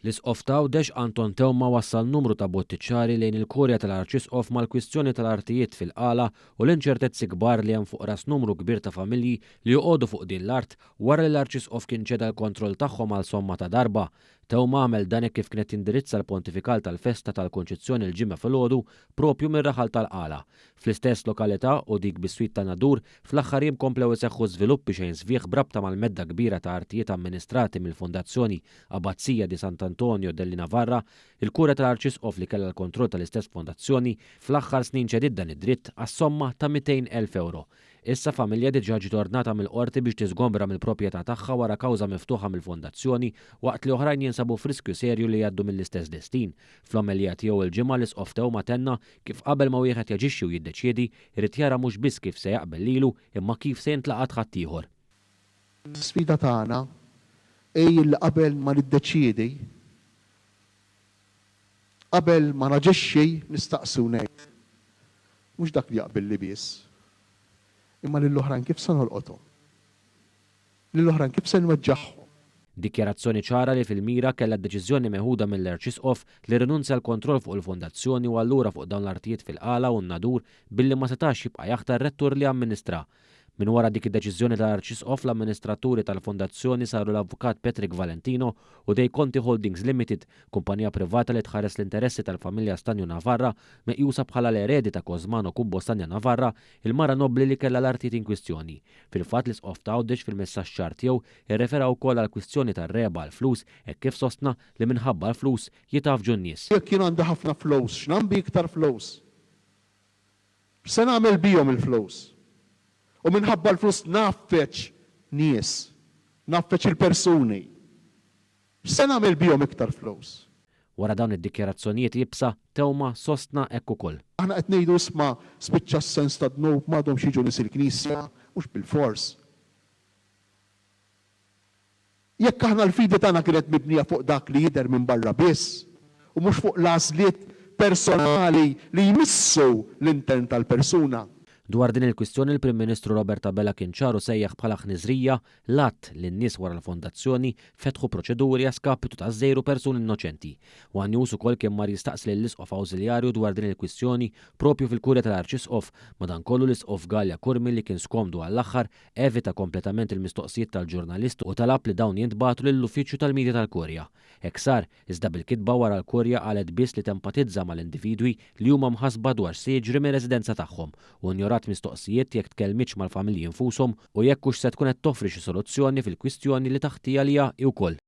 L-Isqof ta' Għawdex Anton Tewma wassal numru ta' bottiċċari lejn il-Kurja tal-Arċisqof mal-kwistjoni tal-artijiet fil-qala u l-inċertezzi kbar li hemm fuq ras numru kbir ta' familji li joqogħdu fuq din l-art wara li l-Arċisqof kien ċeda l-kontroll tagħhom għal somma ta' darba. Tewma għamel dan hekk kif kienet indirizza l-pontifikal tal-festa tal-Konċizzjoni l-ġimgħa filgħodu propju mir-raħal tal-qala. Fl-istess lokalità u dik bis-swit ta' Nadur fl-aħħar jiem komplew iseħħu żviluppi xejn sbieħ brabta mal-medda kbira ta' artijiet amministrati mill-Fondazzjoni Abazzija di Sant'Antonio della Navarra, il-Kurja tal-Arċisqof li kellha l-kontroll tal-istess fondazzjoni fl-aħħar snin ċediet dan id-dritt għas-somma ta' 200,000 euro. Issa familja diġà ġiet ordnata mill-qorti biex tiżgombra mill-proprjetà tagħha wara kawża miftuħa mill-fondazzjoni waqt li oħrajn jinsabu f'riskju serju li jgħaddu mill-istess destin. Fl-omelija tiegħu il-ġimgħa l-Isqof Tewma tenna kif qabel ma wieħed jaġixxi u jiddeċiedi irid jara mhux biss kif se jaqbel lilu imma kif se jintlaqat ħadd ieħor. Sfida tagħna li qabel ma niddeċiedi, qabel ma naġixxi nistaqsu ngħid. Mhux dak li jaqbel li biss. Imma lill-oħrajn kif se nolqothom? Lill-oħrajn kif se nweġġaħħom? Dikjarazzjoni ċara li fil-mira kellha d-deċiżjoni meħuda mill-Arċisqof li rinunzja l-kontroll fuq il-fondazzjoni u allura fuq dawn l-artijiet fil-qala u n-Nadur billi ma setax jibqa' jaħtar rettur li amministra. Min wara dik id-deċiżjoni tal-Arċisqof l-amministraturi tal-fondazzjoni saru l-avukat Patrick Valentino u Dei Conti Holdings Limited, kumpanija privata li tħares l-interessi tal-familja Stanju Navarra meqjusa bħala l-eredi ta' Cosmano Kubbo Stanja Navarra, il-mara nobli li kellha l-artijiet in kwistjoni. Fil-fatt l-Isqof ta' Għawdex fil-messaġġ ċar tiegħu irrefera wkoll għall-kwistjoni tar-reba għall-flus hekk kif sostna li minħabba l-flus jitafġu n-nies. Jekk kien għandi ħafna flus, x'nambi iktar flus? Se nagħmel bihom il-flus? U minħabba l-flus naffeċ nies, naffeċ il-persuni. Se nagħmel bihom iktar flus? Wara dawn id-dikjarazzjonijiet jibsa Tewma sostna hekk ukoll. Aħna qed ngħidu isma' spiċċa s-sens ta' dnub m'għadhom jiġu nies il-Knisja, mhux bil-fors. Jekk aħna l-fidi tagħna kienet mibnija fuq dak li jidher minn barra biss u mhux fuq l-għażliet personali li jmissu l-intern tal-persuna. Dwar din il-kwistjoni il-Prim Ministru Robert Abela kien ċaru sejjaħ bħala ħniżrija l-att li n-nies wara l-fondazzjoni fetħu proċeduri għaskapitu ta' żejru persuni innoċenti. U għanjus ukoll kien mar jistaqsi l-Isqof Awżiljarju dwar din il-kwistjoni propju fil-Kurja tal-Arċisqof, madankollu l-Isqof Galja Kurmi li kien skomdu għall-aħħar evita kompletament il-mistoqsijiet tal-ġurnalist u talab li dawn jintbagħtu lill-Uffiċċju tal-Midja tal-Kurja. Hekk sar, iżda bil-kitba wara l-Kurja qalet biss li tempatizza mal-individwi li huma mħassba dwar se jiġri mir-residenza tagħhom u njorat mistoqsijiet jekk tkellmitx mal-familji infushom u jekk hux se tkun qed toffri xi soluzzjoni fil-kwistjoni li taħtija liha wkoll.